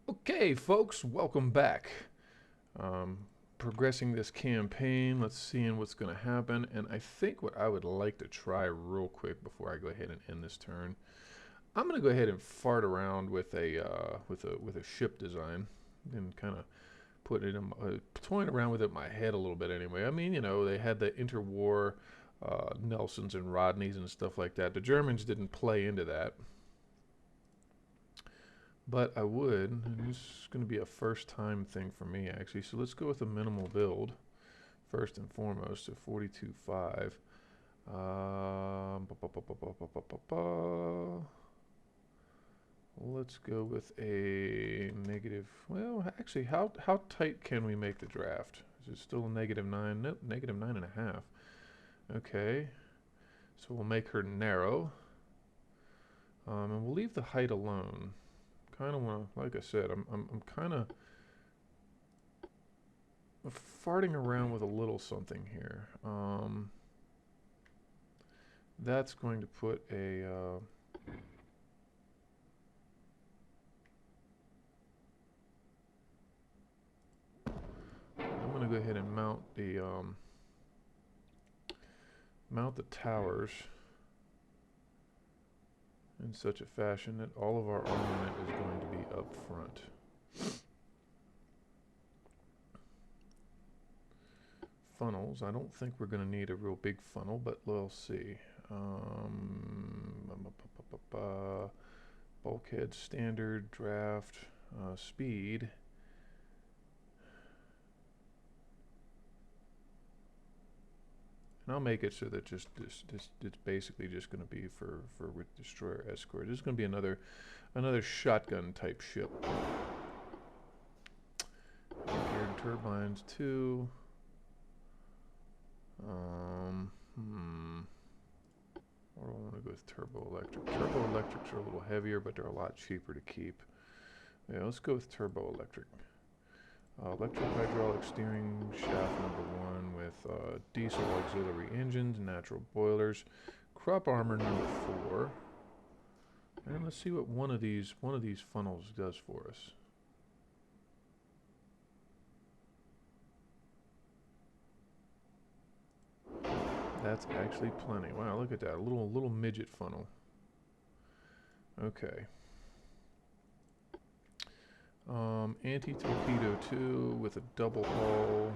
Okay, folks, welcome back. Um, Progressing this campaign, let's see what's going to happen. And I think what I would like to try real quick before I go ahead and end this turn, I'm going to go ahead and fart around with a ship design and kind of put it in, toying around with it in my head a little bit anyway. I mean, they had the interwar Nelsons and Rodneys and stuff like that. The Germans didn't play into that. But I would, and this is going to be a first time thing for me actually, so let's go with a minimal build, first and foremost, so 42.5. Let's go with a negative, well, actually, how tight can we make the draft? Is it still a -9? Nope, -9.5. Okay, so we'll make her narrow, and we'll leave the height alone. Kind of want to, like I said, I'm kind of farting around with a little something here. That's going to put a I'm going to go ahead and mount the towers in such a fashion that all of our armament is going to be up front. Funnels, I don't think we're going to need a real big funnel, but we'll see. Bulkhead, standard, draft, speed. And I'll make it so that it's basically just going to be for with destroyer escort. This is going to be another shotgun type ship. Geared turbines too. Or I want to go with turbo electric. Turbo electrics are a little heavier, but they're a lot cheaper to keep. Yeah, let's go with turbo electric. Electric hydraulic steering shaft #1 with diesel auxiliary engines, natural boilers, crop armor #4, and let's see what one of these funnels does for us. That's actually plenty. Wow, look at that, a little midget funnel. Okay. Anti-torpedo 2 with a double hull,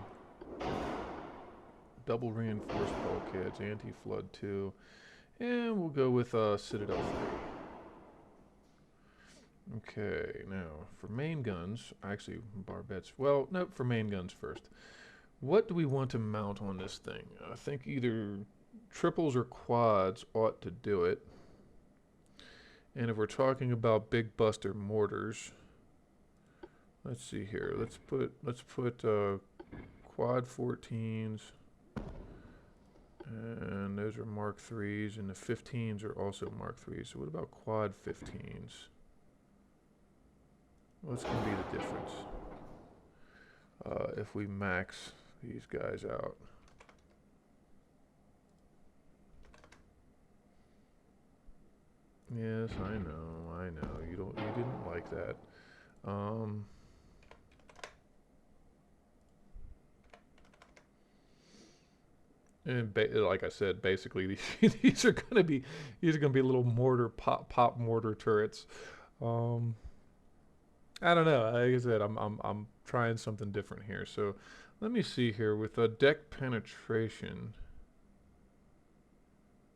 double reinforced bulkheads, anti-flood 2, and we'll go with Citadel 3. Okay, now for main guns, actually barbettes, well, no, for main guns first. What do we want to mount on this thing? I think either triples or quads ought to do it. And if we're talking about big buster mortars, let's see here. Let's put quad 14s, and those are Mark 3s, and the 15s are also Mark 3s. So what about quad 15s? What's going to be the difference if we max these guys out? Yes, I know. You didn't like that. And like I said, basically these are gonna be little mortar pop mortar turrets. I don't know. Like I said, I'm trying something different here. So let me see here with a deck penetration,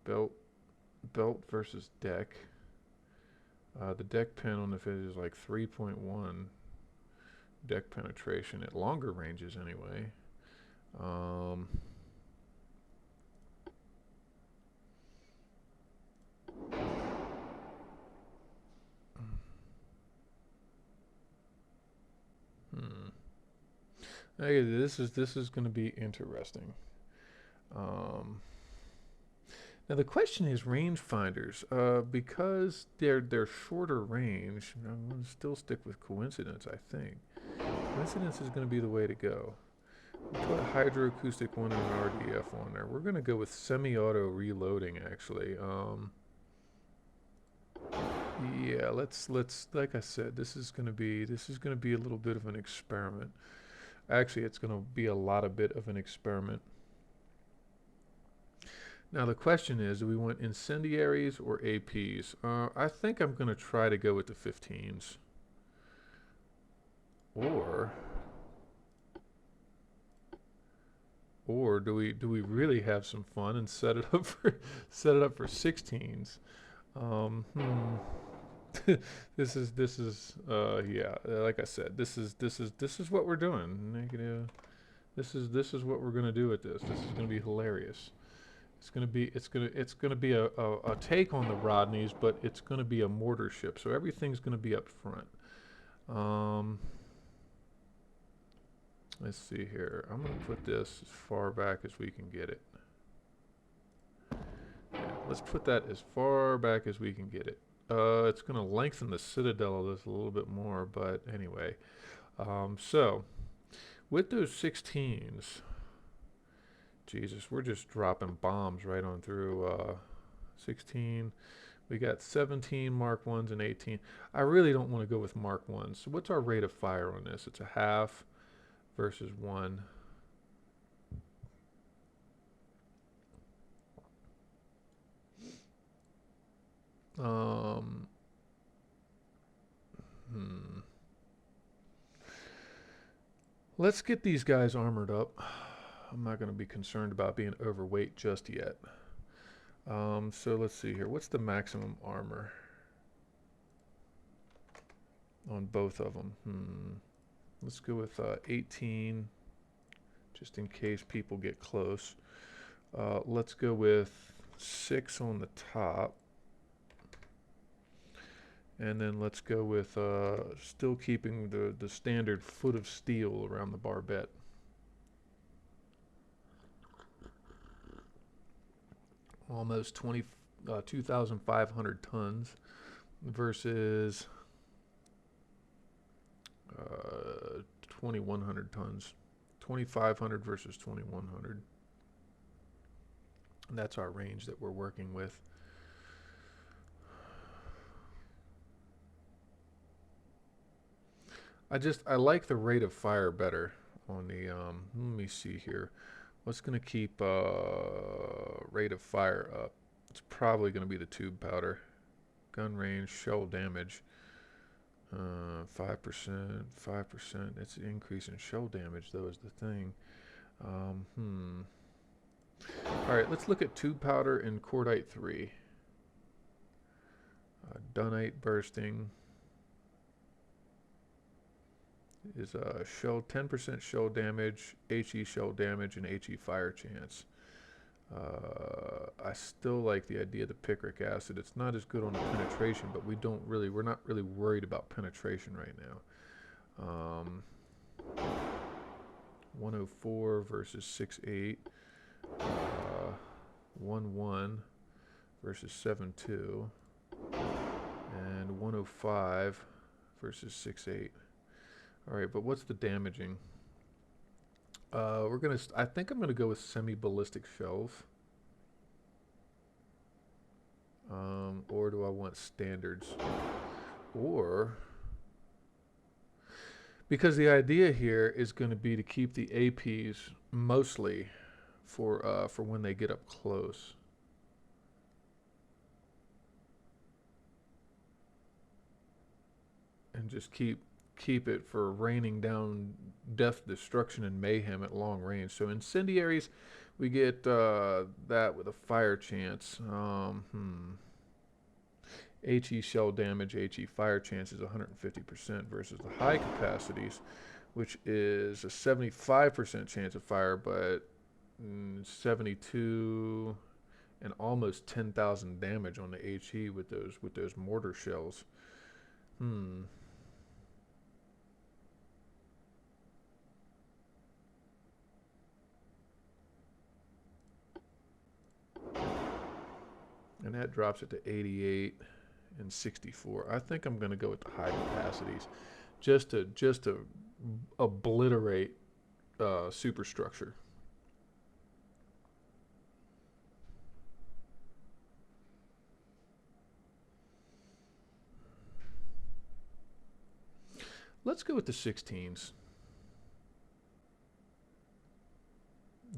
belt versus deck. The deck pen on the fish is like 3.1 deck penetration at longer ranges anyway. Okay, this is going to be interesting. Now the question is rangefinders, because they're shorter range. I'm going to still stick with coincidence. I think coincidence is going to be the way to go. We'll put a hydroacoustic one and an RDF on there. We're going to go with semi-auto reloading actually. Yeah, let's like I said, this is gonna be a little bit of an experiment. Actually, it's gonna be a lot of bit of an experiment. Now the question is, do we want incendiaries or APs? I think I'm gonna try to go with the 15s. Or or do we really have some fun and set it up for set it up for 16s? Hmm. This is yeah, like I said, this is what we're doing. Negative. This is what we're gonna do with this. This is gonna be hilarious. It's gonna be a take on the Rodneys, but it's gonna be a mortar ship. So everything's gonna be up front. Um, let's see here. I'm gonna put this as far back as we can get it. Yeah, let's put that as far back as we can get it. It's gonna lengthen the citadel of this a little bit more, but anyway. So with those 16s, Jesus, we're just dropping bombs right on through 16. We got 17 Mark 1s and 18. I really don't want to go with Mark 1s. So what's our rate of fire on this? It's a half versus 1. Um, hmm. Let's get these guys armored up. I'm not going to be concerned about being overweight just yet. So let's see here. What's the maximum armor on both of them? Let's go with 18, just in case people get close. Let's go with 6 on the top. And then let's go with still keeping the standard foot of steel around the barbette. Almost 2,500 tons versus 2,100 tons. 2,500 versus 2,100. And that's our range that we're working with. I like the rate of fire better on the, let me see here. What's going to keep rate of fire up? It's probably going to be the tube powder. Gun range, shell damage. 5%, 5%. It's an increase in shell damage, though, is the thing. Alright, let's look at tube powder and cordite 3. Dunite bursting is shell 10% shell damage, HE shell damage, and HE fire chance. I still like the idea of the picric acid. It's not as good on the penetration, but we're not really worried about penetration right now. 104 versus 68. 1-1 versus 7-2. And 105 versus 6-8. All right, but what's the damaging? I think I'm gonna go with semi-ballistic shells. Or do I want standards? Or, because the idea here is going to be to keep the APs mostly for when they get up close. And just keep it for raining down death, destruction, and mayhem at long range. So incendiaries, we get that with a fire chance. HE shell damage, HE fire chance is 150% versus the high capacities, which is a 75% chance of fire, but 72 and almost 10,000 damage on the HE with those mortar shells. And that drops it to 88 and 64. I think I'm going to go with the high capacities, just to obliterate superstructure. Let's go with the 16s.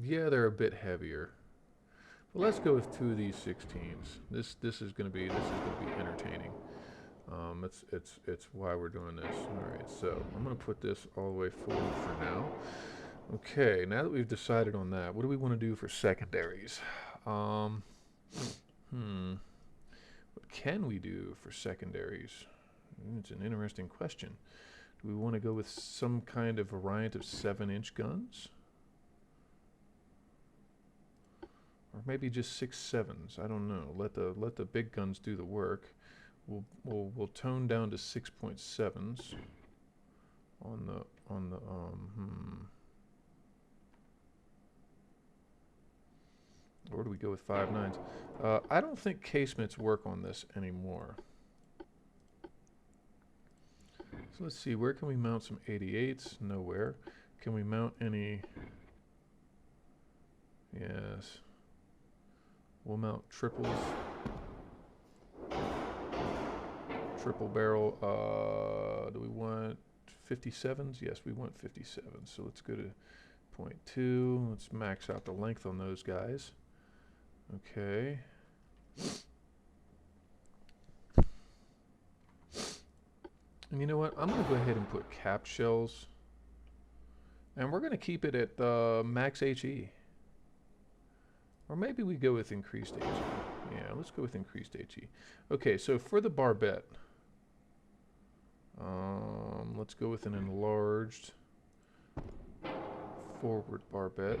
Yeah, they're a bit heavier. But let's go with 2 of these 16s. This is gonna be entertaining. It's why we're doing this. All right, so I'm gonna put this all the way forward for now. Okay, now that we've decided on that, what do we want to do for secondaries? What can we do for secondaries? It's an interesting question. Do we want to go with some kind of variant of 7-inch guns? Or maybe just 6.7s? I don't know. Let the big guns do the work. We'll tone down to 6.7s on the Or do we go with 5.9s? I don't think casements work on this anymore. So let's see, where can we mount some 88s? Nowhere. Can we mount any? Yes. We'll mount triples. Triple barrel. Do we want 57s? Yes, we want 57s. So let's go to 0.2. Let's max out the length on those guys. Okay. And you know what? I'm going to go ahead and put capped shells. And we're going to keep it at max HE. Or maybe we go with increased HE. Yeah, let's go with increased HE. Okay, so for the barbette, let's go with an enlarged forward barbette.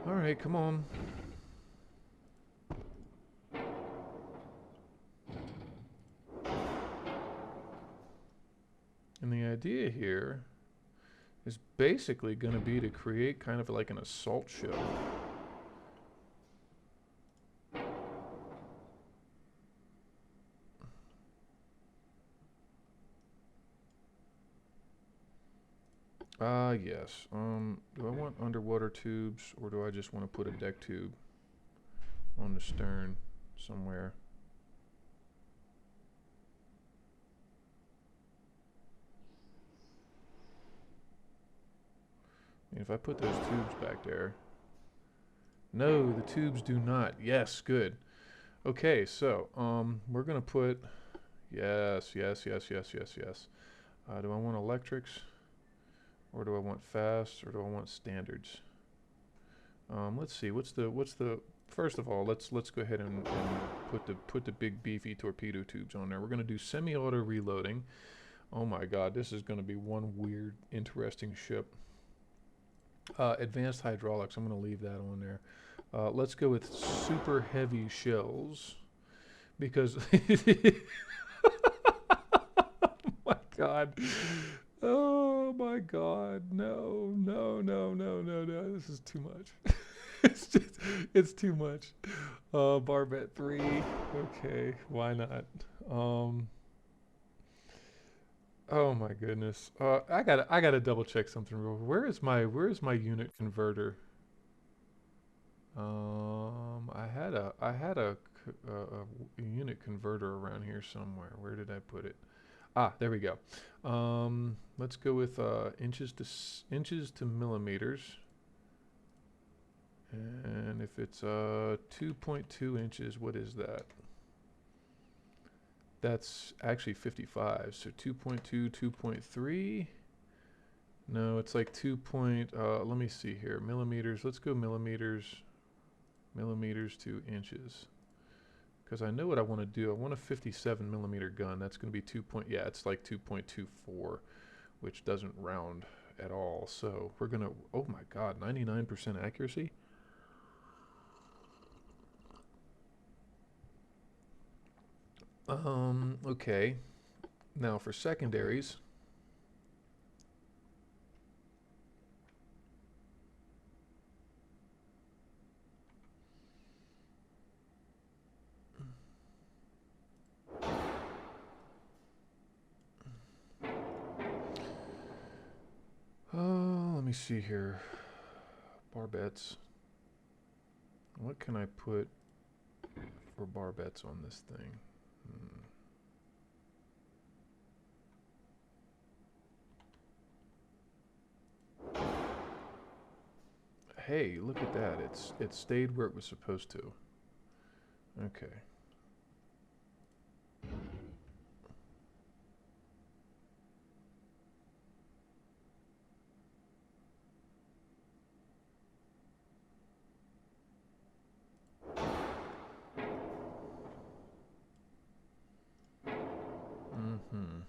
All right, come on. And the idea here is basically going to be to create kind of like an assault show. Yes. Do I want underwater tubes, or do I just want to put a deck tube on the stern somewhere? I mean, if I put those tubes back there. No, the tubes do not. Yes, good. Okay, so we're gonna put yes. Do I want electrics? Or do I want fast, or do I want standards? Let's see. What's the first of all? Let's go ahead and put the big beefy torpedo tubes on there. We're gonna do semi-auto reloading. Oh my God, this is gonna be one weird, interesting ship. Advanced hydraulics. I'm gonna leave that on there. Let's go with super heavy shells because. Oh my God. Oh my God, no. This is too much. It's too much. Barbette 3. Okay, why not? Oh my goodness. I gotta double check something real. Where is my unit converter? I had a unit converter around here somewhere. Where did I put it? Ah, there we go. Let's go with inches to millimeters. And if it's 2.2 inches, what is that? That's actually 55. So 2.2, 2.3. No, it's like 2. Let me see here. Millimeters. Let's go millimeters to inches. Because I know what I want to do. I want a 57 millimeter gun. That's going to be 2. Yeah, it's like 2.24, which doesn't round at all. So we're going to, oh my God, 99% accuracy? Okay. Now for secondaries. see here. Barbettes. What can I put for barbettes on this thing? Hey, look at that. It stayed where it was supposed to. Okay. Mm-hmm.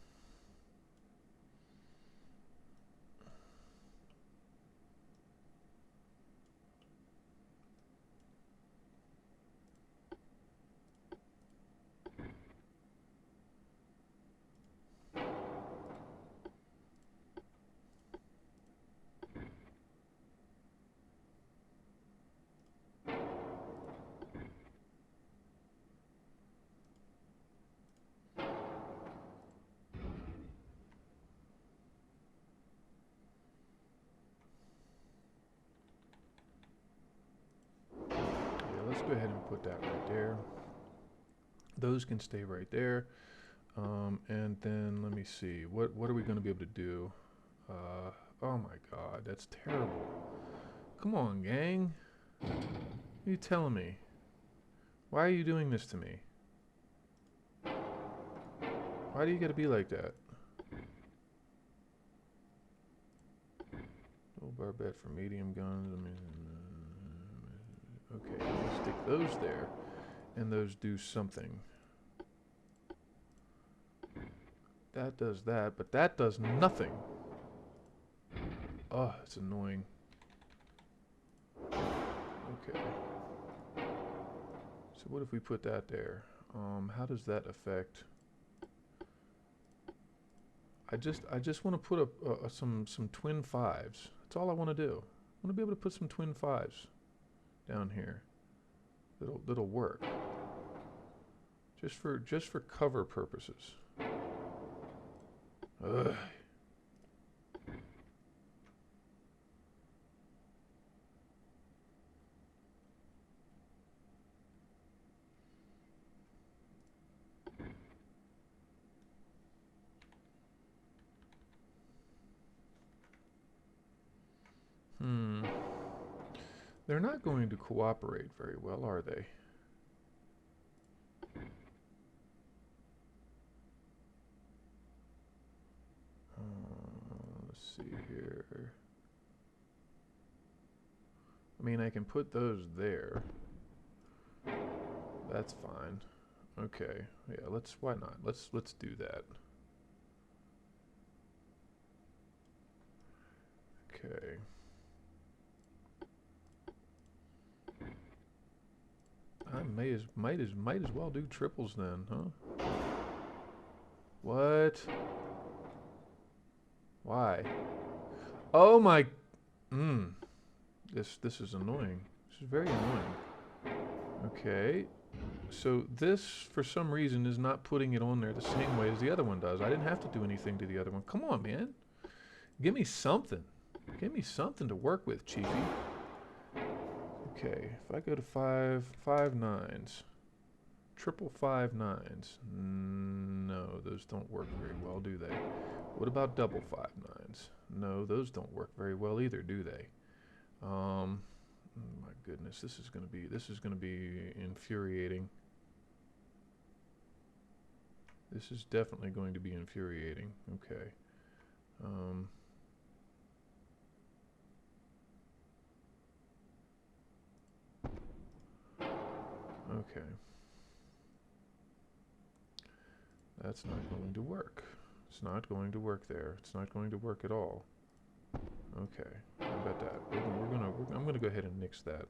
Let's go ahead and put that right there. Those can stay right there. And then let me see. What are we going to be able to do? Oh my God, that's terrible. Come on, gang. What are you telling me? Why are you doing this to me? Why do you got to be like that? Little barbette for medium guns. I mean, okay, let's stick those there, and those do something. That does that, but that does nothing. Oh, it's annoying. Okay. So what if we put that there? How does that affect? I just want to put some twin fives. That's all I want to do. I want to be able to put some twin fives down here. That'll work. Just for cover purposes. Ugh. They're not going to cooperate very well, are they? Let's see here. I mean, I can put those there. That's fine. Okay. Yeah, why not? Let's do that. Okay. I might as well do triples then, huh? What? Why? Oh my. This is annoying. This is very annoying. Okay. So this, for some reason, is not putting it on there the same way as the other one does. I didn't have to do anything to the other one. Come on, man. Give me something. Give me something to work with, Chiefy. Okay, if I go to five nines, triple 5 9s. No, those don't work very well, do they? What about double 5 9s? No, those don't work very well either, do they? Oh my goodness, this is gonna be infuriating. This is definitely going to be infuriating. Okay. Okay. That's not going to work. It's not going to work there. It's not going to work at all. Okay. How about that? I'm gonna go ahead and nix that.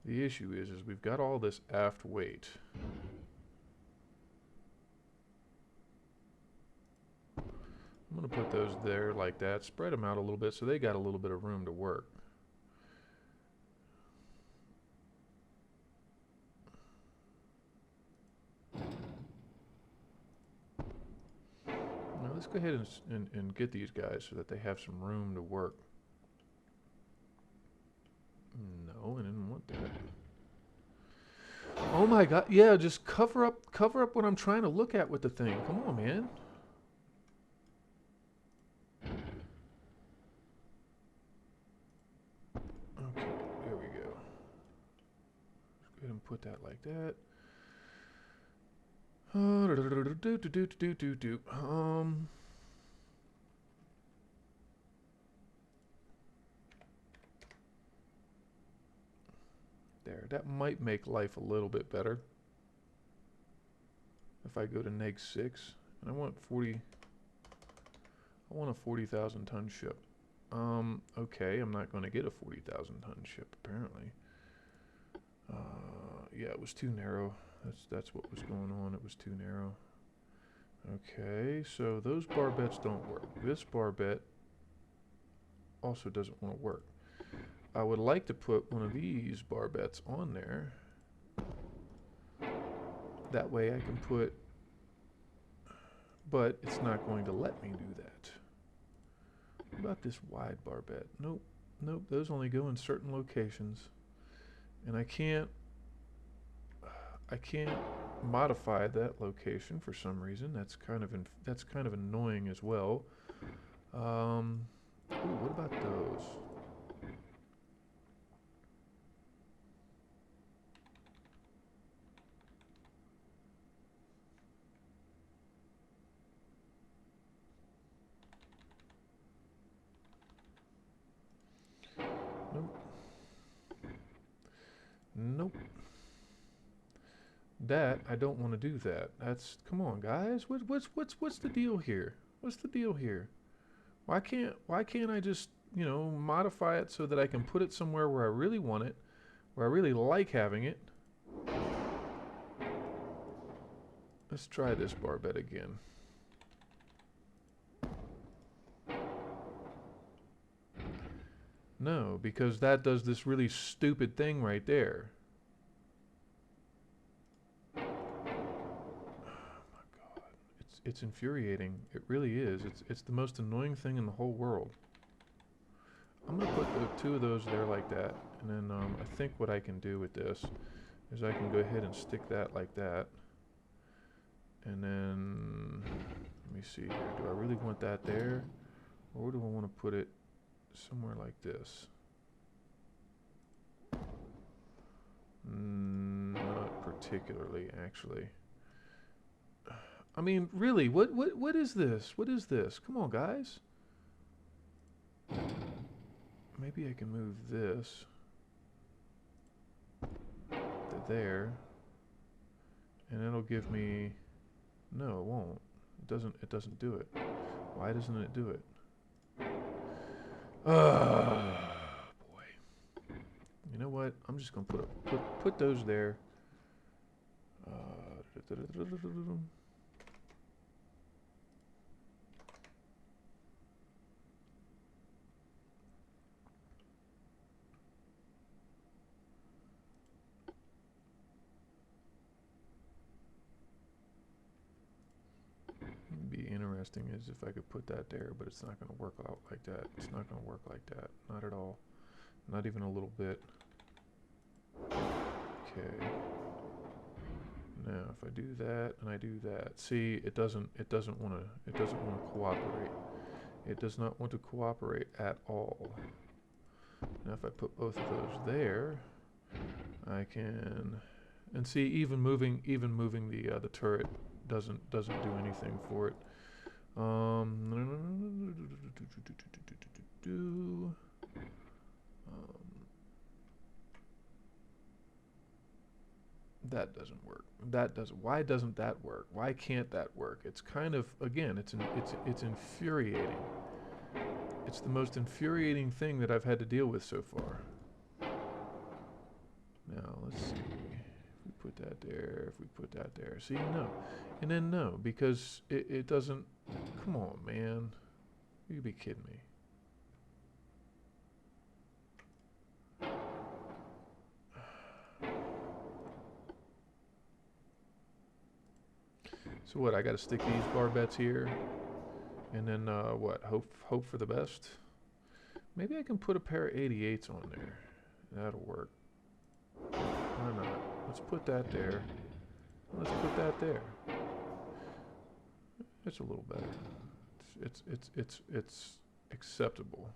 The issue is we've got all this aft weight. I'm going to put those there like that, spread them out a little bit so they got a little bit of room to work. Now let's go ahead and get these guys so that they have some room to work. No, I didn't want that. Oh my god, yeah, just cover up what I'm trying to look at with the thing. Come on, man. Okay, there we go. Let's go ahead and put that like that. There, that might make life a little bit better. If I go to -6, and I want a 40,000 ton ship. Okay, I'm not going to get a 40,000 ton ship apparently. Yeah, it was too narrow. That's what was going on. It was too narrow. Okay, so those barbettes don't work. This barbette also doesn't want to work. I would like to put one of these barbettes on there. That way I can put, but it's not going to let me do that. What about this wide barbette? Nope, nope, those only go in certain locations. And I can't modify that location for some reason. That's kind of annoying as well. Ooh, what about those? Nope. Nope. That I don't want to do that. That's, come on, guys. What's the deal here? What's the deal here? Why can't I just, you know, modify it so that I can put it somewhere where I really want it, where I really like having it? Let's try this barbette again. No, because that does this really stupid thing right there. It's infuriating. It really is. It's the most annoying thing in the whole world. I'm gonna put the two of those there like that, and then I think what I can do with this is I can go ahead and stick that like that, and then let me see here. Do I really want that there, or do I want to put it somewhere like this? Not particularly, actually. I mean, really, what is this? What is this? Come on, guys. Maybe I can move this to there, and it'll give me. No, it won't. It doesn't do it. Why doesn't it do it? Boy. You know what? I'm just gonna put those there. Be interesting is if I could put that there, but it's not going to work out like that. It's not going to work like that. Not at all. Not even a little bit. Okay. Now, if I do that and I do that, see, it doesn't want to cooperate. It does not want to cooperate at all. Now, if I put both of those there, I can, and see, even moving the turret doesn't do anything for it. That doesn't work. That doesn't. Why doesn't that work? Why can't that work? It's kind of, again, it's infuriating. It's the most infuriating thing that I've had to deal with so far. Now let's see. If we put that there, if we put that there, see, no, and then no, because it doesn't. Come on, man. You could be kidding me. So what? I got to stick these barbettes here, and then what? Hope for the best. Maybe I can put a pair of 88s on there. That'll work. Why not? Let's put that there. Let's put that there. It's a little better. It's acceptable.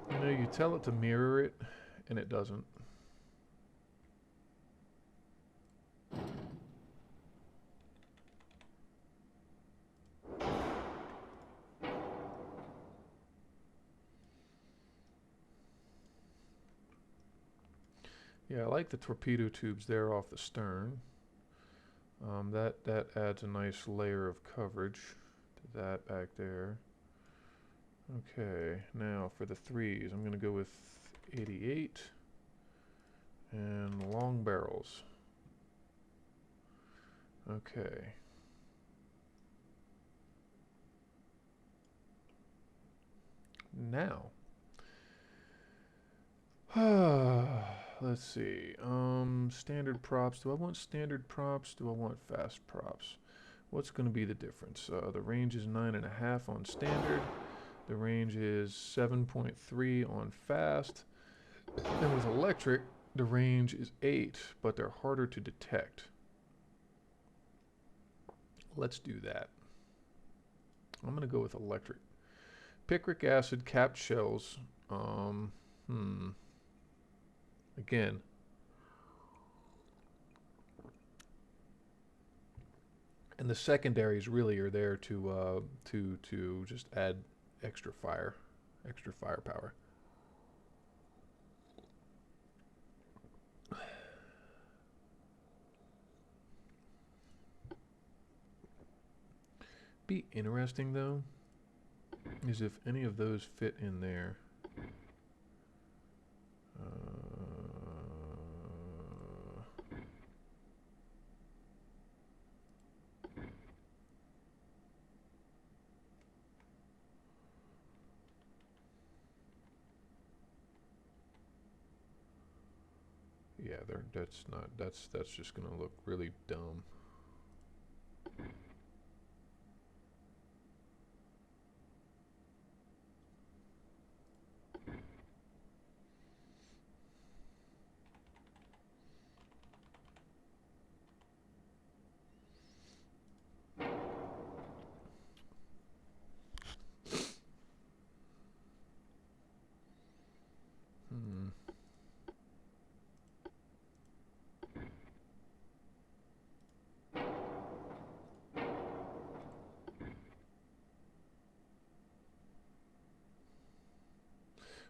You know, you tell it to mirror it, and it doesn't. Yeah, I like the torpedo tubes there off the stern. That adds a nice layer of coverage to that back there. Okay, now for the threes, I'm going to go with 88 and long barrels. Okay. Now, let's see. Standard props. Do I want standard props? Do I want fast props? What's going to be the difference? The range is 9.5 on standard. The range is 7.3 on fast. And with electric, the range is 8, but they're harder to detect. Let's do that. I'm going to go with electric. Picric acid capped shells. Again. And the secondaries really are there to just add extra firepower. Be interesting though, is if any of those fit in there. Yeah, that's just gonna look really dumb.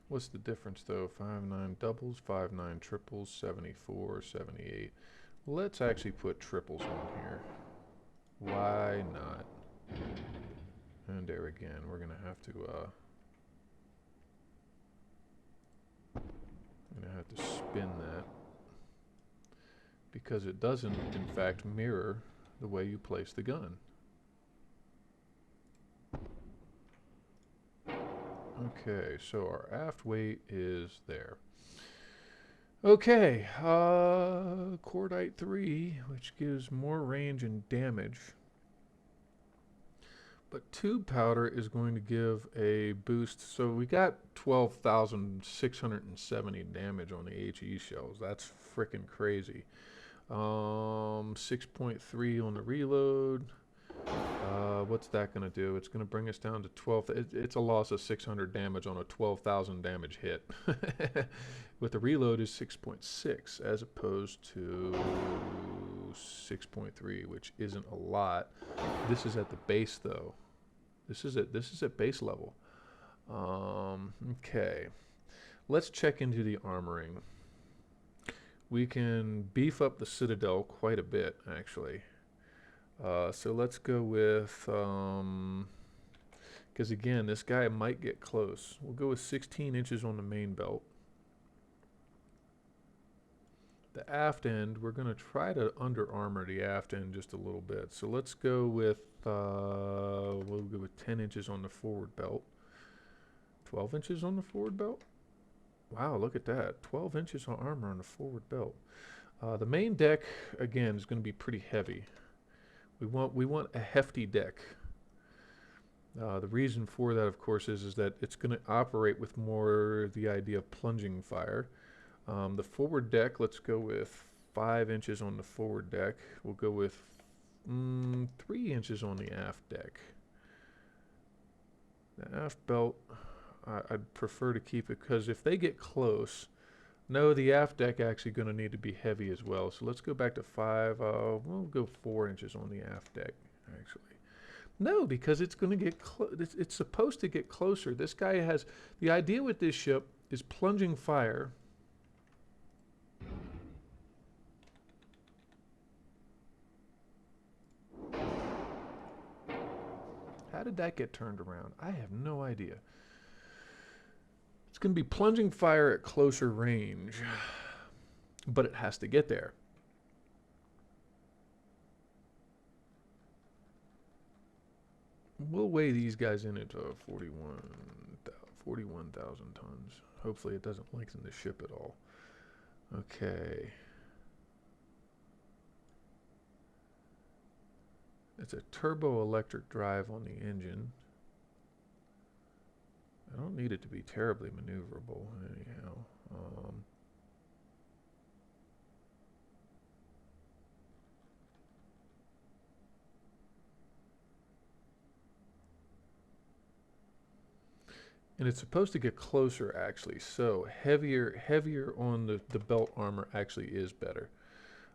What's the difference though? 5.9 doubles, 5.9 triples, 74, 78. Let's actually put triples on here. Why not? And there again, we're gonna have to spin that because it doesn't in fact mirror the way you place the gun. Okay, so our aft weight is there. Okay, cordite 3, which gives more range and damage. But tube powder is going to give a boost. So we got 12,670 damage on the HE shells. That's freaking crazy. 6.3 on the reload. What's that going to do? It's going to bring us down to 12. It's a loss of 600 damage on a 12,000 damage hit. With the reload is 6.6 as opposed to 6.3, which isn't a lot. This is at the base though. This is at base level. Okay. Let's check into the armoring. We can beef up the citadel quite a bit, actually. So let's go with, because again, this guy might get close. We'll go with 16 inches on the main belt. The aft end, we're going to try to under armor the aft end just a little bit. So let's go with, we'll go with 10 inches on the forward belt. 12 inches on the forward belt? Wow, look at that. 12 inches of armor on the forward belt. The main deck, again, is going to be pretty heavy. We want a hefty deck. The reason for that, of course, is that it's going to operate with more the idea of plunging fire. The forward deck, let's go with 5 inches on the forward deck. We'll go with 3 inches on the aft deck. The aft belt, I'd prefer to keep it because if they get close, no, the aft deck actually going to need to be heavy as well. So let's go back to 5. We'll go 4 inches on the aft deck, actually. No, because it's going to get it's supposed to get closer. This guy has the idea with this ship is plunging fire. How did that get turned around? I have no idea. It's going to be plunging fire at closer range, but it has to get there. We'll weigh these guys in at 41,000 tons. Hopefully it doesn't lengthen the ship at all. Okay. It's a turbo electric drive on the engine. I don't need it to be terribly maneuverable anyhow. And it's supposed to get closer actually, so heavier on the belt armor actually is better.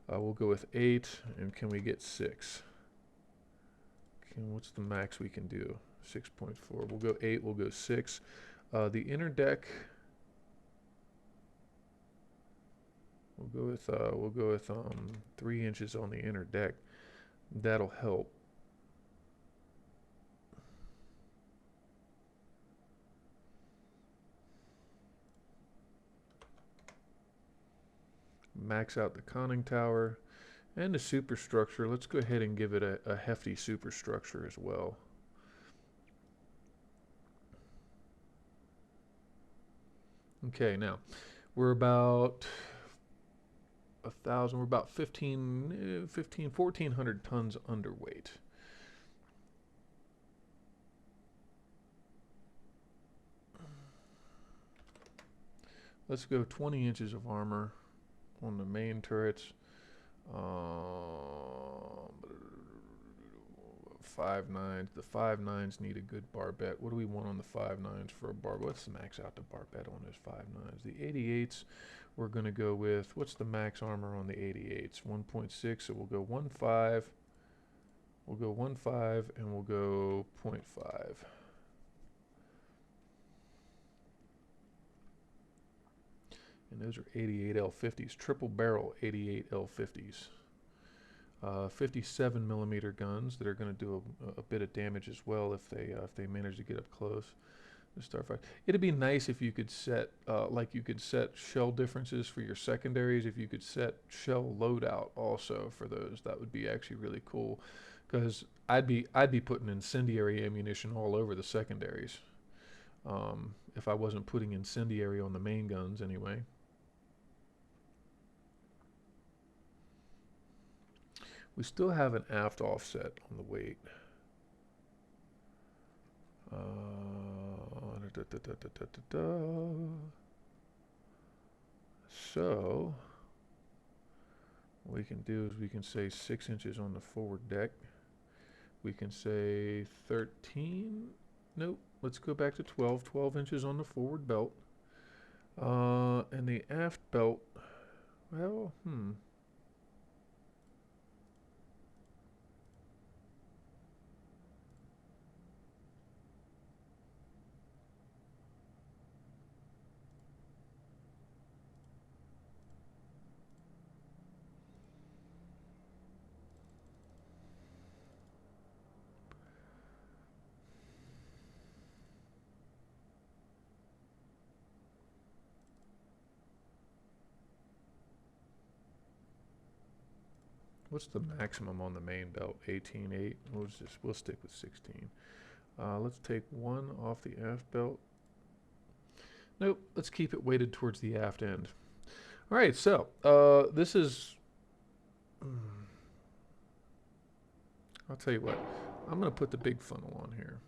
We'll go with 8, and can we get 6? What's the max we can do? 6.4. We'll go 8. We'll go 6. The inner deck. We'll go with 3 inches on the inner deck. That'll help. Max out the conning tower. And the superstructure, let's go ahead and give it a hefty superstructure as well. Okay, now we're about 1,000, we're about 1,400 tons underweight. Let's go 20 inches of armor on the main turrets. 5.9s. The 5.9s need a good barbette. What do we want on the 5.9s for a barbette? Let's max out the barbette on those 5.9s. The 88s, we're going to go with, what's the max armor on the 88s? 1.6, so we'll go 1.5. We'll go 1.5, and we'll go 0.5. And those are 88 L50s, triple barrel 88 L50s. 57 millimeter guns that are going to do a bit of damage as well if they manage to get up close to Starfire. It'd be nice if you could set like you could set shell differences for your secondaries. If you could set shell loadout also for those, that would be actually really cool. Because I'd be putting incendiary ammunition all over the secondaries if I wasn't putting incendiary on the main guns anyway. We still have an aft offset on the weight. So what we can do is we can say 6 inches on the forward deck. We can say 13. Nope. Let's go back to 12. 12 inches on the forward belt. And the aft belt, well, What's the maximum on the main belt? 18.8. We'll stick with 16. Let's take one off the aft belt. Nope. Let's keep it weighted towards the aft end. All right. So this is. I'll tell you what. I'm going to put the big funnel on here.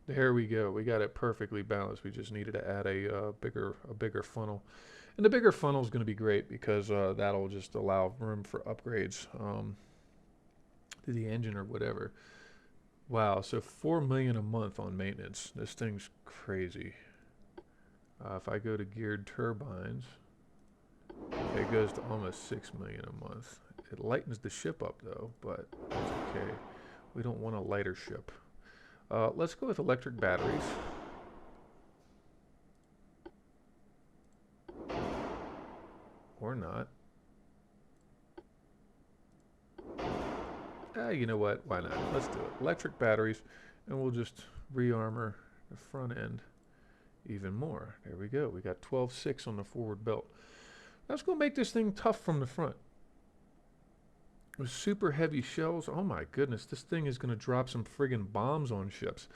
There we go. We got it perfectly balanced. We just needed to add a bigger funnel, and the bigger funnel is going to be great because that'll just allow room for upgrades to the engine or whatever. Wow. So $4 million a month on maintenance. This thing's crazy. If I go to geared turbines, it goes to almost $6 million a month. It lightens the ship up though, but that's okay. We don't want a lighter ship. Let's go with electric batteries. Or not. You know what? Why not? Let's do it. Electric batteries, and we'll just re-armor the front end even more. There we go. We got 12.6 on the forward belt. That's going to make this thing tough from the front. With super heavy shells, oh my goodness, this thing is going to drop some friggin' bombs on ships.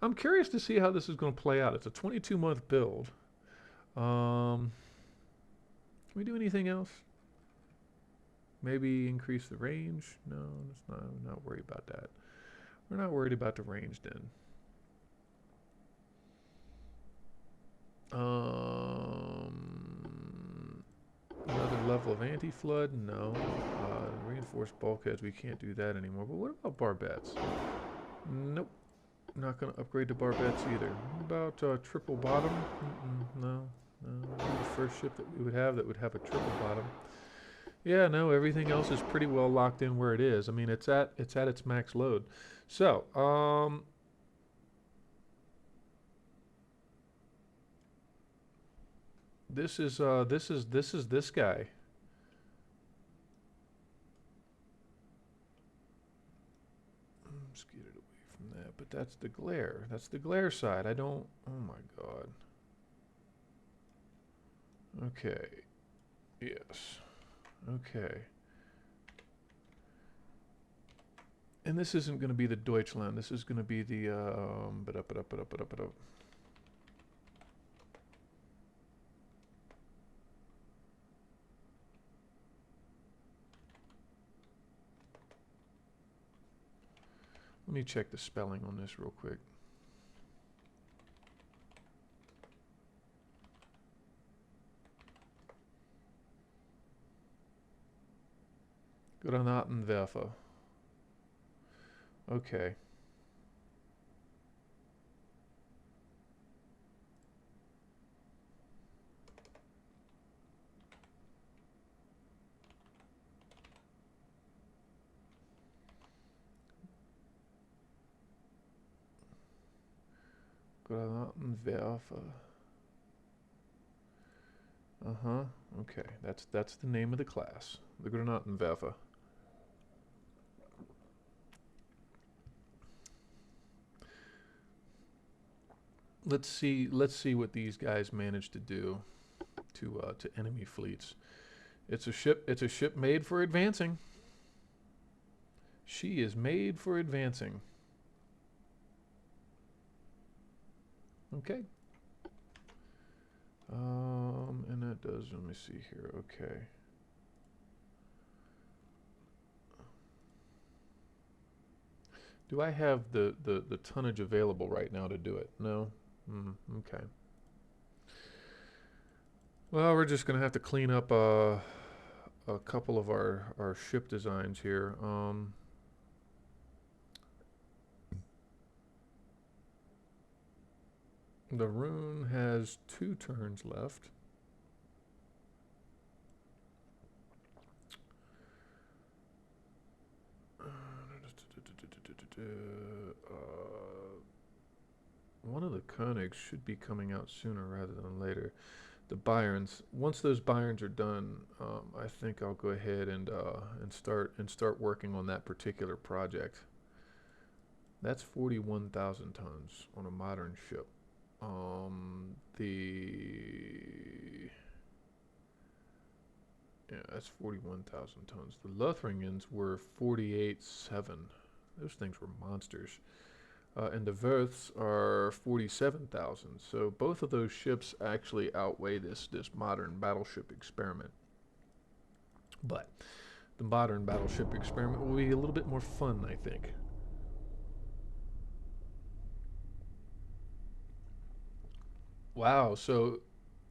I'm curious to see how this is going to play out. It's a 22-month build. Can we do anything else? Maybe increase the range? No, we're not worried about that. We're not worried about the range then. Another level of anti-flood? No. Reinforced bulkheads, we can't do that anymore. But what about barbettes? Nope. Not going to upgrade to barbettes either. What about triple bottom? No. The first ship that we would have that would have a triple bottom. Yeah, no, everything else is pretty well locked in where it is. I mean, it's at its max load. So, this is this guy. Let's get it away from that. But that's the glare. That's the glare side. I don't. Oh my God. Okay. Yes. Okay. And this isn't going to be the Deutschland. This is going to be the Let me check the spelling on this real quick. Granatenwerfer. Okay. Granatenwerfer. Okay, that's the name of the class, the Granatenwerfer. Let's see what these guys manage to do to enemy fleets. It's a ship made for advancing. She is made for advancing. Okay. And that does, let me see here. Okay. Do I have the tonnage available right now to do it? No? Okay. Well, we're just going to have to clean up a couple of our ship designs here. The Rune has 2 turns left. One of the Koenigs should be coming out sooner rather than later. The Bayerns, once those Bayerns are done, I think I'll go ahead and start working on that particular project. That's 41,000 tons on a modern ship. The Yeah, that's 41,000 tons. The Lothringans were 48,700. Those things were monsters. And the Verths are 47,000. So both of those ships actually outweigh this modern battleship experiment. But the modern battleship experiment will be a little bit more fun, I think. Wow, so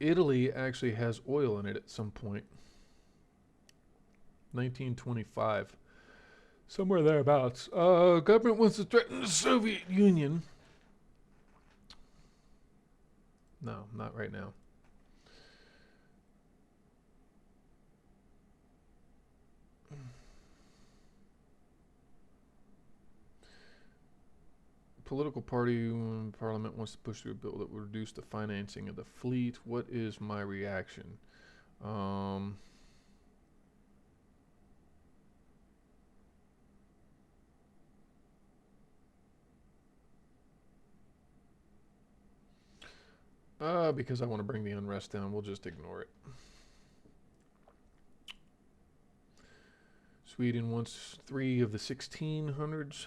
Italy actually has oil in it at some point. 1925. Somewhere thereabouts. Government wants to threaten the Soviet Union. No, not right now. Political party in parliament wants to push through a bill that will reduce the financing of the fleet. What is my reaction? Um, because I want to bring the unrest down, we'll just ignore it. Sweden wants 3 of the 1600s.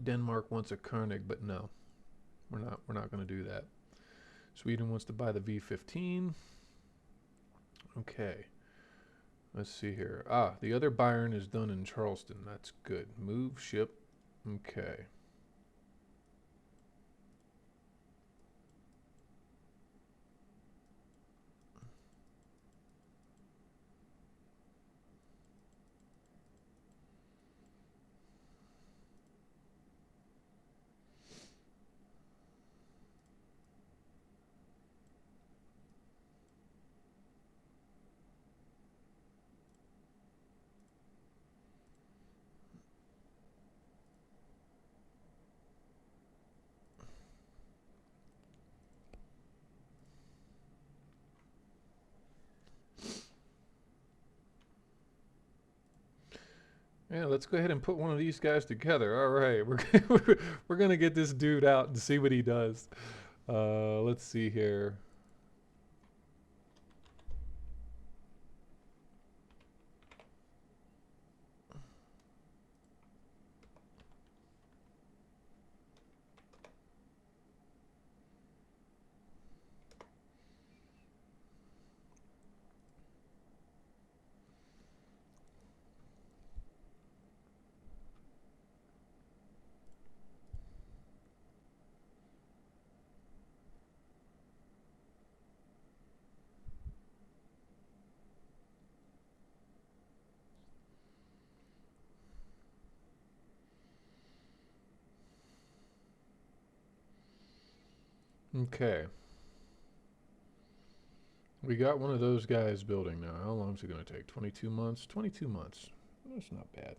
Denmark wants a Carnegie, but no, we're not going to do that. Sweden wants to buy the V-15. Okay. Let's see here. The other Byron is done in Charleston. That's good. Move ship. Okay. Yeah, let's go ahead and put one of these guys together. All right, we're gonna get this dude out and see what he does. Let's see here. Okay, we got one of those guys building now. How long is it gonna take? 22 months. 22 months. That's not bad.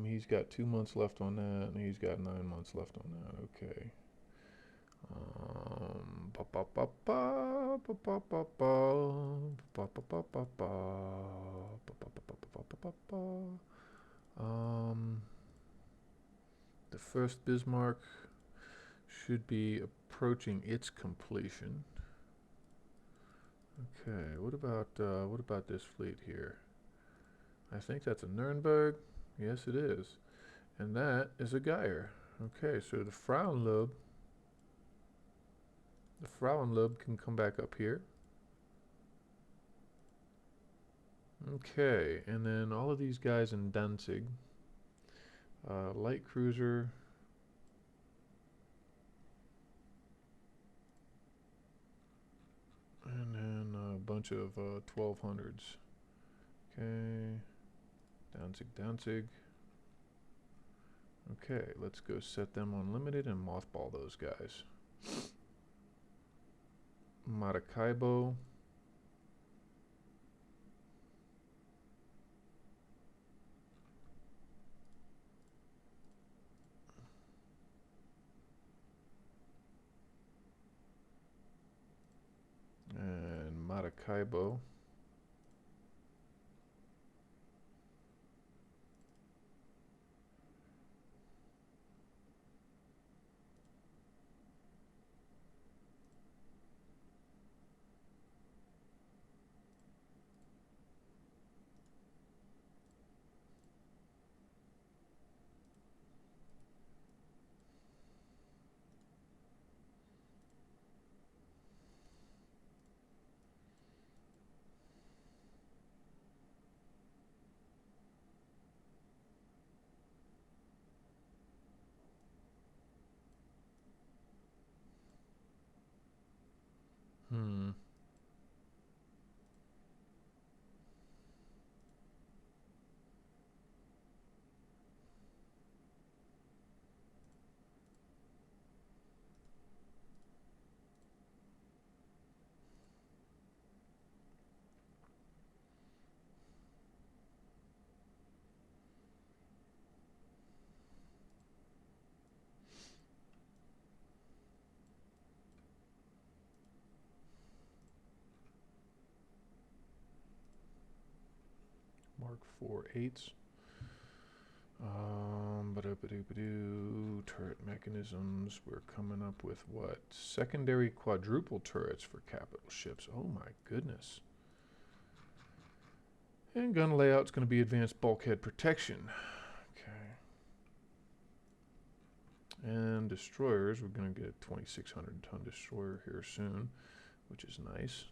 He's got 2 months left on that, and he's got 9 months left on that. Okay. Ba ba ba ba ba ba ba ba ba ba ba ba ba ba ba. The first Bismarck should be approaching its completion. Okay, what about this fleet here? I think that's a Nuremberg. Yes, it is, and that is a Geier. Okay, so the Frauenlob can come back up here. Okay, and then all of these guys in Danzig. Light cruiser. And then a bunch of 1200s. Okay. Danzig. Okay, let's go set them on limited and mothball those guys. Maracaibo. Maracaibo. Hmm. Mark 4/8. Turret mechanisms. We're coming up with what? Secondary quadruple turrets for capital ships. Oh my goodness. And gun layout's going to be advanced bulkhead protection. Okay. And destroyers. We're going to get a 2,600 ton destroyer here soon, which is nice.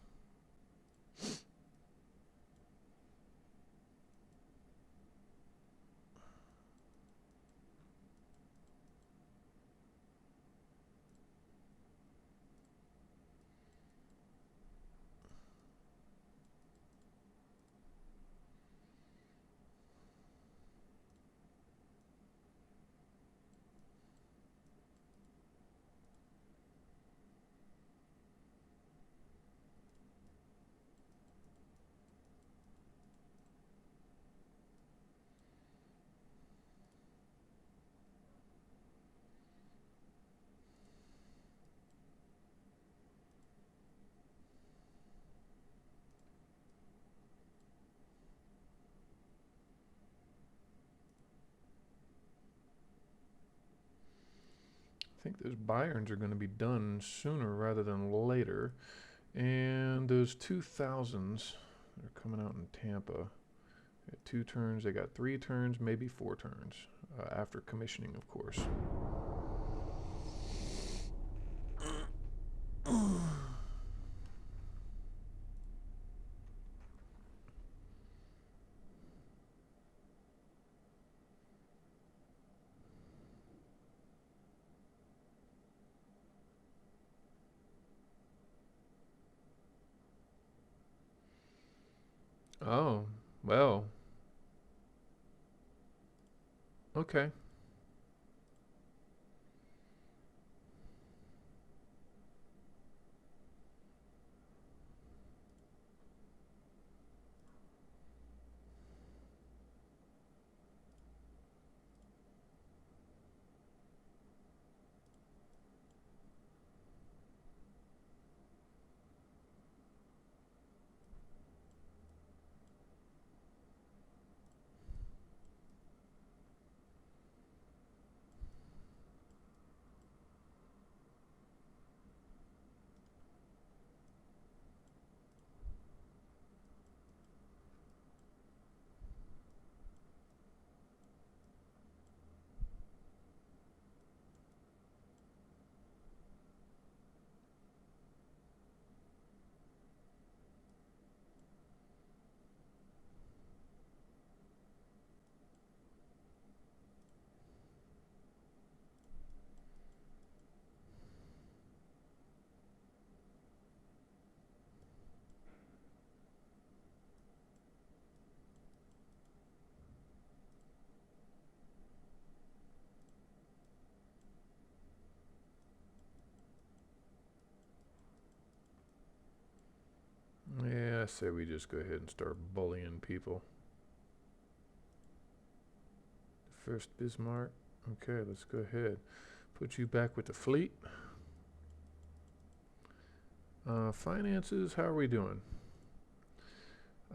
I think those Bayerns are going to be done sooner rather than later. And those 2000s are coming out in Tampa. They got 2 turns, they got 3 turns, maybe 4 turns. After commissioning, of course. Oh, well, okay. Yeah, I say we just go ahead and start bullying people. First Bismarck. Okay, let's go ahead. Put you back with the fleet. Finances, how are we doing?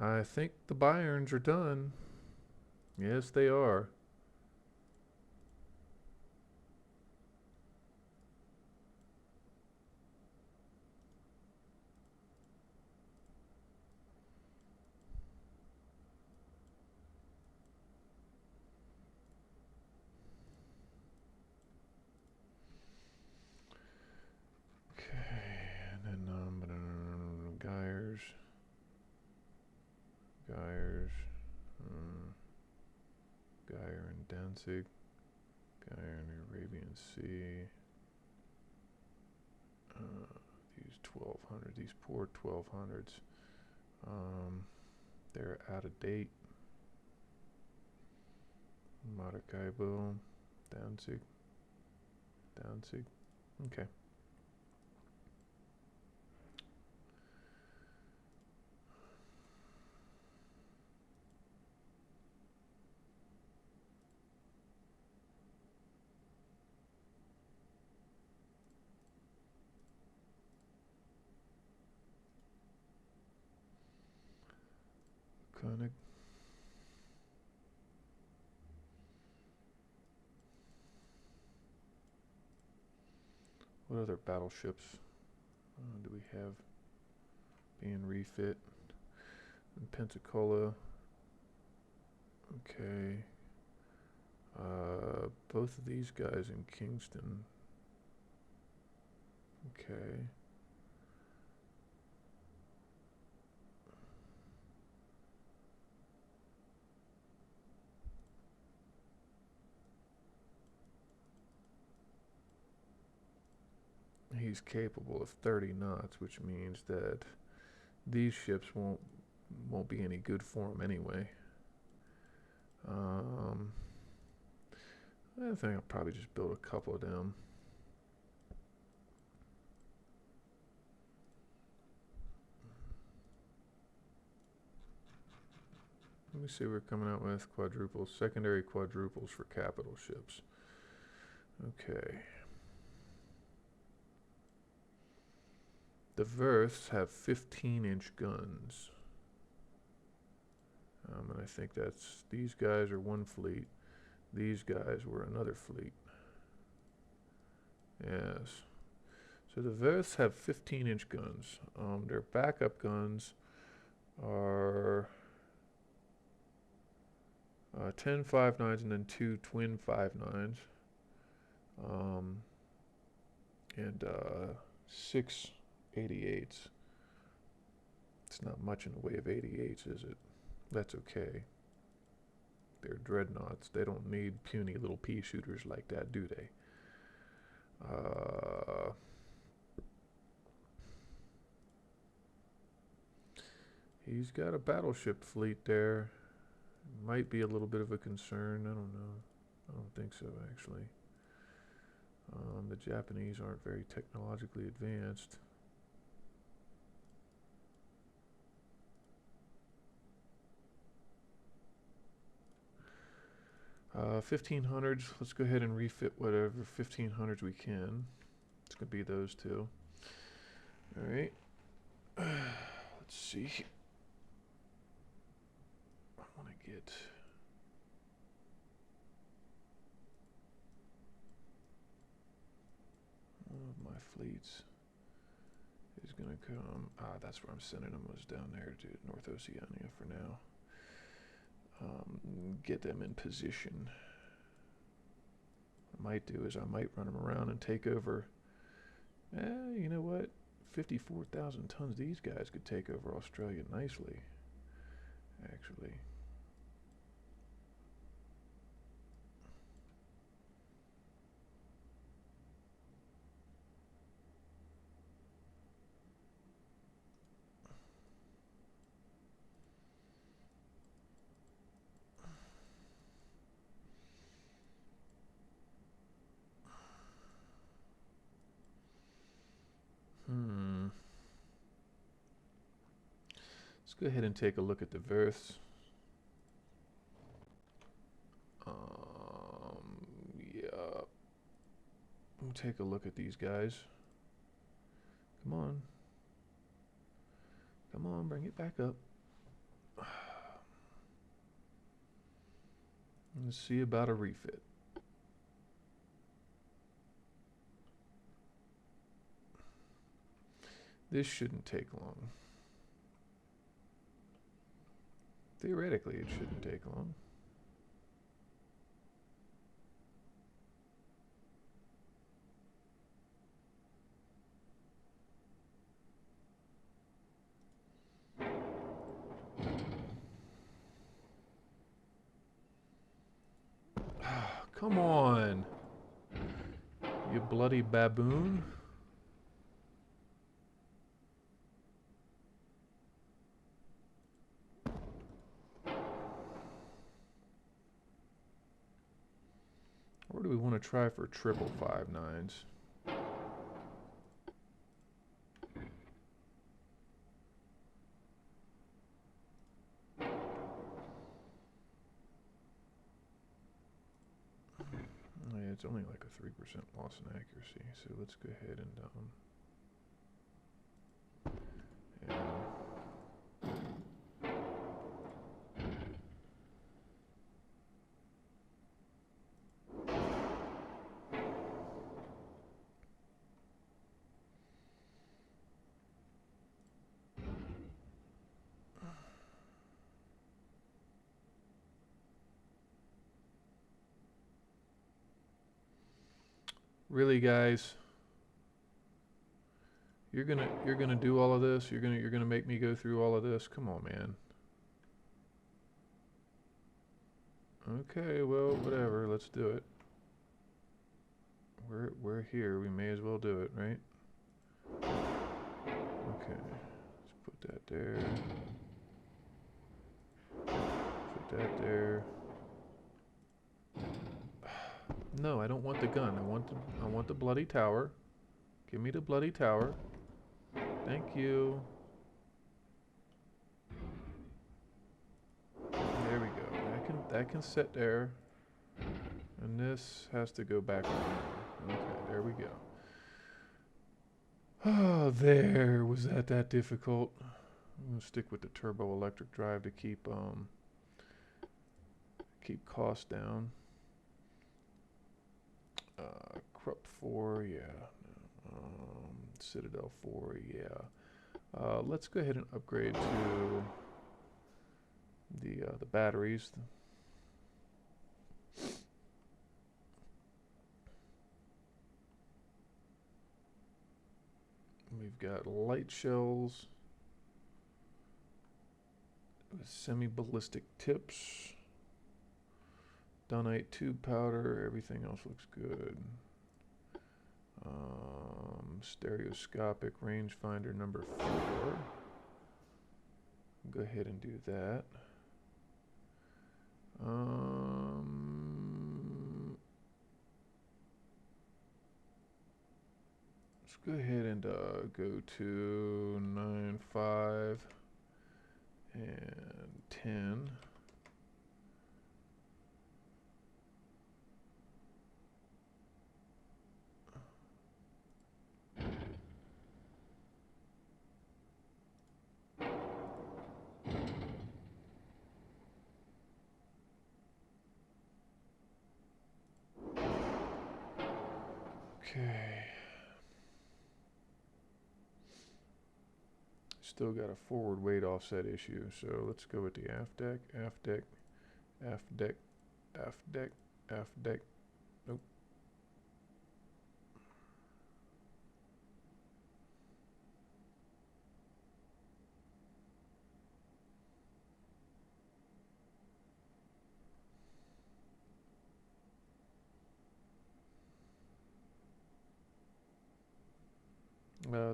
I think the Bayerns are done. Yes, they are. Okay, and then Geyers, Geyers, Geyer and Danzig, Geyer and the Arabian Sea. These 1200s, these poor 1200s. They're out of date. Maracaibo, Danzig, Danzig. Okay. Koenig. What other battleships do we have being refit? In Pensacola. Okay. Both of these guys in Kingston. Okay. He's capable of 30 knots, which means that these ships won't be any good for him anyway. I think I'll probably just build a couple of them. Let me see what we're coming out with. Quadruples, secondary quadruples for capital ships. Okay. The Verths have 15-inch guns. And I think that's, these guys are one fleet. These guys were another fleet. Yes. So the Verths have 15-inch guns. Their backup guns are 10 5.9s and then 2 twin 5.9s. And 6 88s. It's not much in the way of 88s, is it? That's okay. They're dreadnoughts. They don't need puny little pea shooters like that, do they? He's got a battleship fleet there. Might be a little bit of a concern. I don't know. I don't think so, actually. The Japanese aren't very technologically advanced. 1500s. Let's go ahead and refit whatever 1500s we can. It's going to be those two. All right. Let's see. I want to get... one of my fleets is going to come... that's where I'm sending them, was down there to North Oceania for now. Get them in position. What I might do is I might run them around and take over. You know what? 54,000 tons. These guys could take over Australia nicely, actually. Let's go ahead and take a look at the Verths. Yeah. We'll take a look at these guys. Come on. Come on, bring it back up. Let's see about a refit. This shouldn't take long. Theoretically, it shouldn't take long. Come on, you bloody baboon. Or do we want to try for triple 5-9s? Yeah, it's only like a 3% loss in accuracy, so let's go ahead and really, guys, you're gonna do all of this. You're gonna make me go through all of this. Come on, man. Okay, well, whatever. Let's do it. We're here. We may as well do it, right? Okay. Let's put that there. Put that there. No, I don't want the gun. I want the bloody tower. Give me the bloody tower. Thank you. There we go. That can sit there. And this has to go back on. Okay, there we go. Oh, there. Was that difficult? I'm gonna stick with the turbo electric drive to keep costs down. Krupp 4, yeah. Citadel 4, yeah. Let's go ahead and upgrade to the batteries. We've got light shells with semi-ballistic tips. Dunite tube powder, everything else looks good. Stereoscopic rangefinder number 4. Go ahead and do that. Let's go ahead and go to 9, 5, and 10. Okay. Still got a forward weight offset issue, so let's go with the aft deck, aft deck, aft deck, aft deck, aft deck. Nope.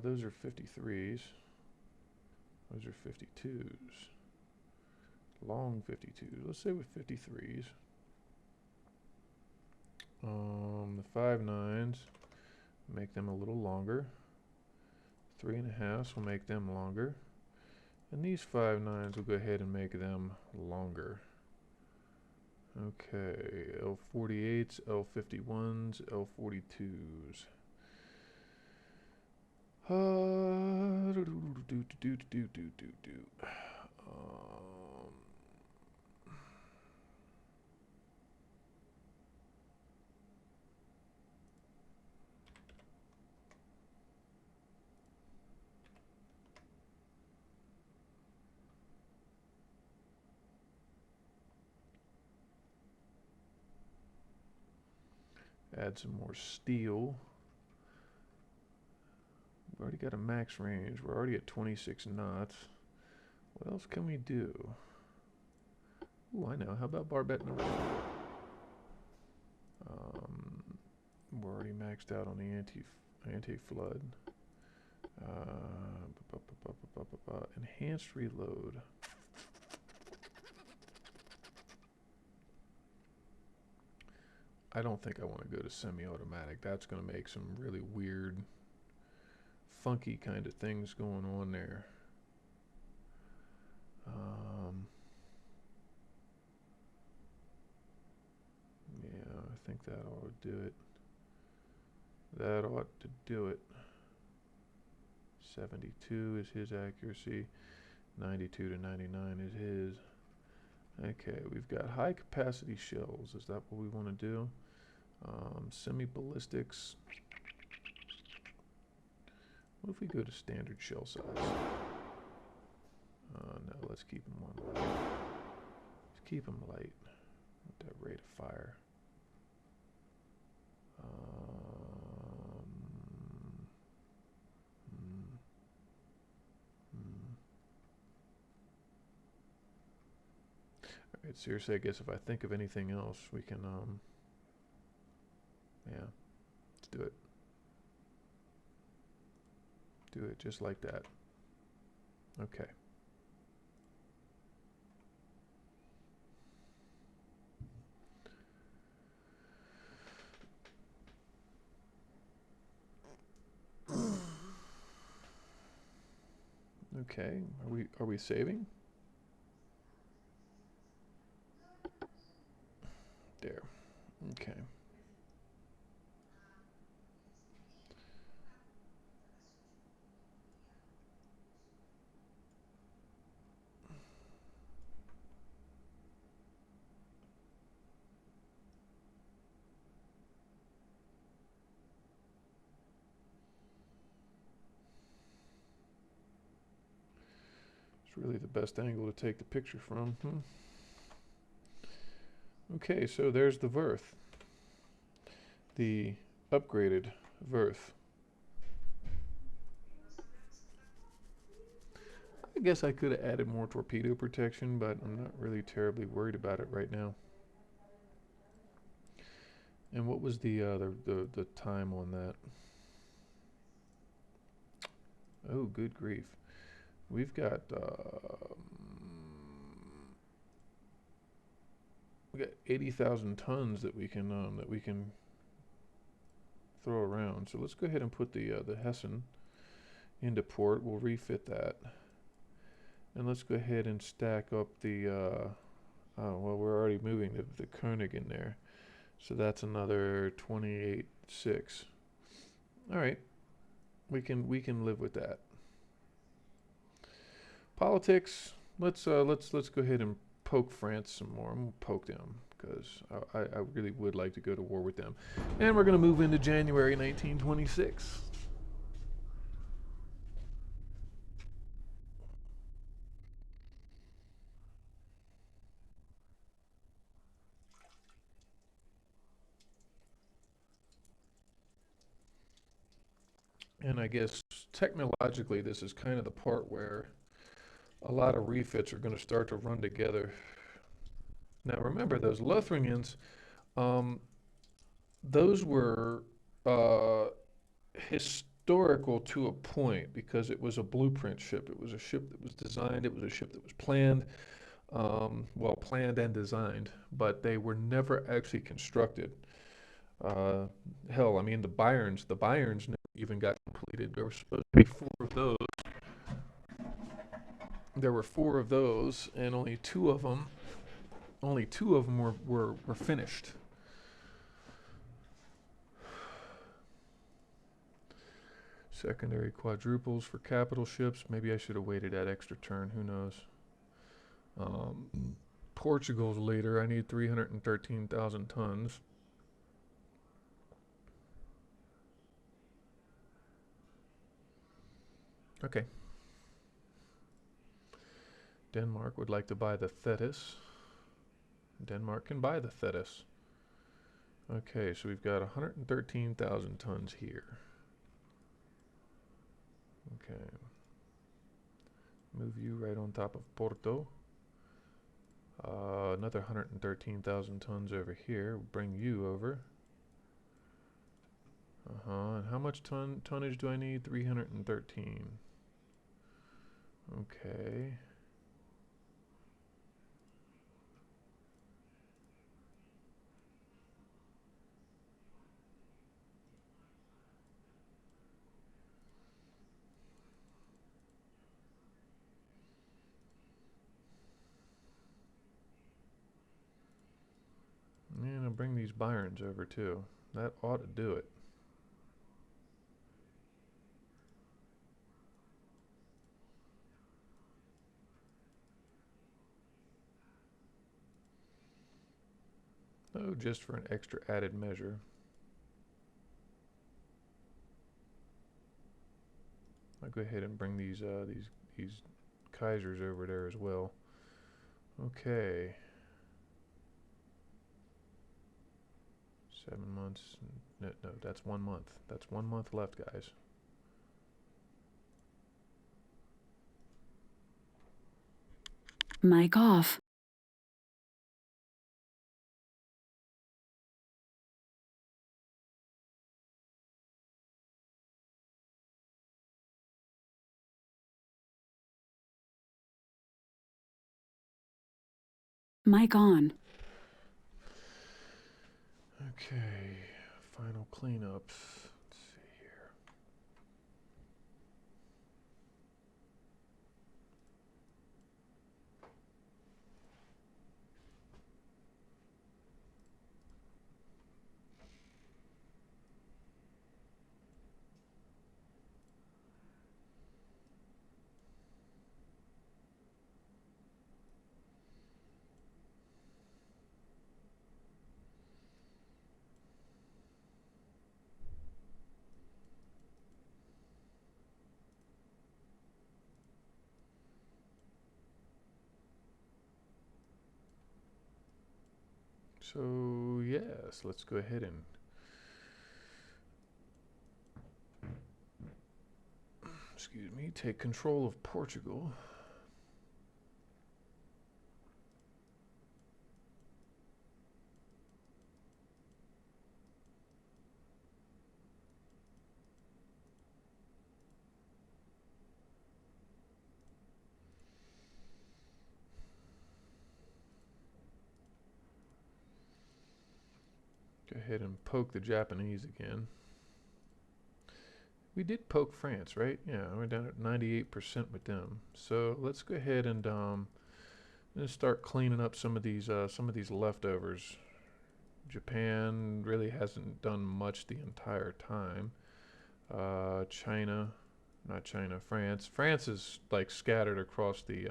Those are 53s. Those are 52s. Long 52s. Let's say with 53s. The 5-9s make them a little longer. 3.5s will make them longer. And these 5-9s will go ahead and make them longer. Okay, L48s, L51s, L42s. Add some more steel. We've already got a max range. We're already at 26 knots. What else can we do? Ooh, I know. How about barbette number 4? We're already maxed out on the anti-flood. Enhanced reload. I don't think I want to go to semi-automatic. That's going to make some really weird, funky kind of things going on there. Yeah, I think that ought to do it. That ought to do it. 72 is his accuracy. 92 to 99 is his. Okay, we've got high capacity shells. Is that what we want to do? Semi-ballistics. What if we go to standard shell size? No, let's keep them on light. Let's keep them light with that rate of fire. Alright, seriously, I guess if I think of anything else, we can, yeah, let's do it. Do it just like that. Okay. Okay, are we saving? There. Okay. It's really the best angle to take the picture from. Okay, so there's the Verth. The upgraded Verth. I guess I could have added more torpedo protection, but I'm not really terribly worried about it right now. And what was the time on that? Oh, good grief. We've got 80,000 tons that we can throw around. So let's go ahead and put the Hessen into port. We'll refit that, and let's go ahead and stack up the. Well, we're already moving the Koenig in there, so that's another 28.6. All right, we can live with that. Politics. Let's go ahead and poke France some more. I'm gonna poke them because I really would like to go to war with them. And we're gonna move into January 1926. And I guess technologically, this is kind of the part where a lot of refits are going to start to run together. Now, remember, those Lothringians, those were historical to a point because it was a blueprint ship. It was a ship that was designed, it was a ship that was planned, well, planned and designed, but they were never actually constructed. Hell, I mean, the Bayerns never even got completed. There were supposed to be 4 of those. There were 4 of those, and only two of them were finished. Secondary quadruples for capital ships. Maybe I should have waited that extra turn. Who knows? Portugal's later. I need 313,000 tons. Okay. Denmark would like to buy the Thetis. Denmark can buy the Thetis. Okay, so we've got 113,000 tons here. Okay. Move you right on top of Porto. Another 113,000 tons over here. Bring you over. And how much tonnage do I need? 313. Okay. And I'll bring these Byrons over too. That ought to do it. Oh, just for an extra added measure. I'll go ahead and bring these Kaisers over there as well. Okay. 7 months. No, that's 1 month. That's 1 month left, guys. Mic off. Mic on. Okay. Final cleanups. Let's see here. So, yes, let's go ahead and excuse me, take control of Portugal. Go ahead and poke the Japanese again. We did poke France, right? Yeah, we're down at 98% with them. So let's go ahead and start cleaning up some of these leftovers. Japan really hasn't done much the entire time. China, not China, France. France is scattered across the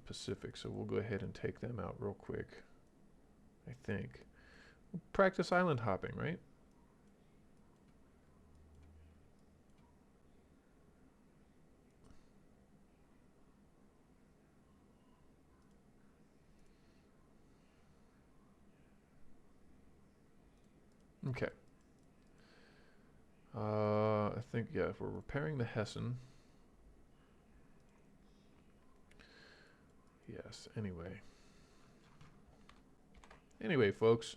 Pacific, so we'll go ahead and take them out real quick. I think. We'll practice island hopping, right? Okay. I think, yeah, if we're repairing the Hessen. Yes, anyway. Anyway, folks,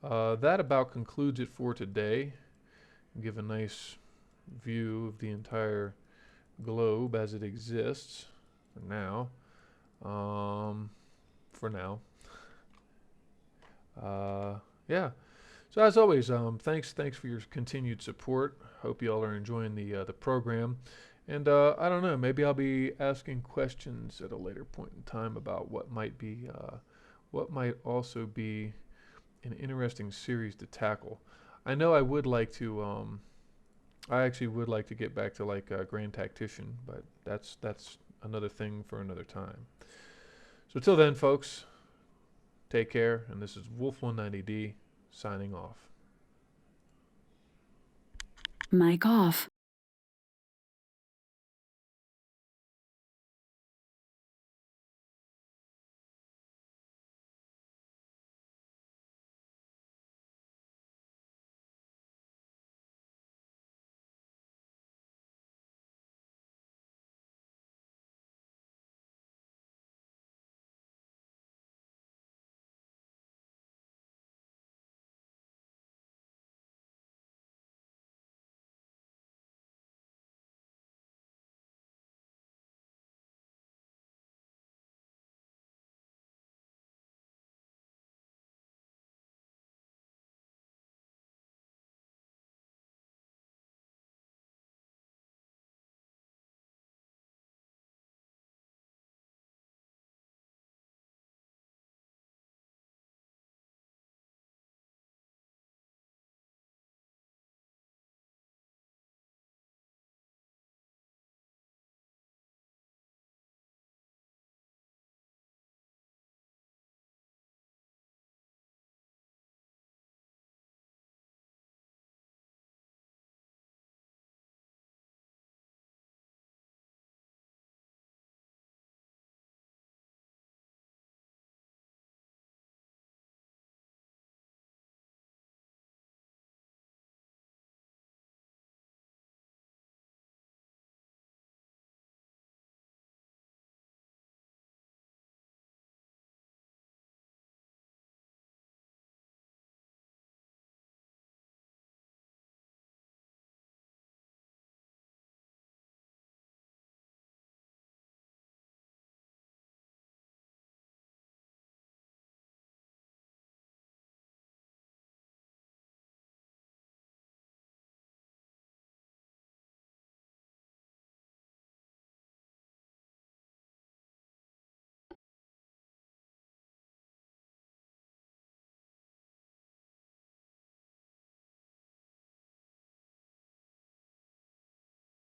that about concludes it for today. Give a nice view of the entire globe as it exists for now. For now. Yeah. So as always, thanks for your continued support. Hope you all are enjoying the program. And I don't know, maybe I'll be asking questions at a later point in time about what might also be an interesting series to tackle. I know I actually would like to get back to like Grand Tactician, but that's another thing for another time. So till then, folks, take care, and this is Wolf190D signing off. Mic off.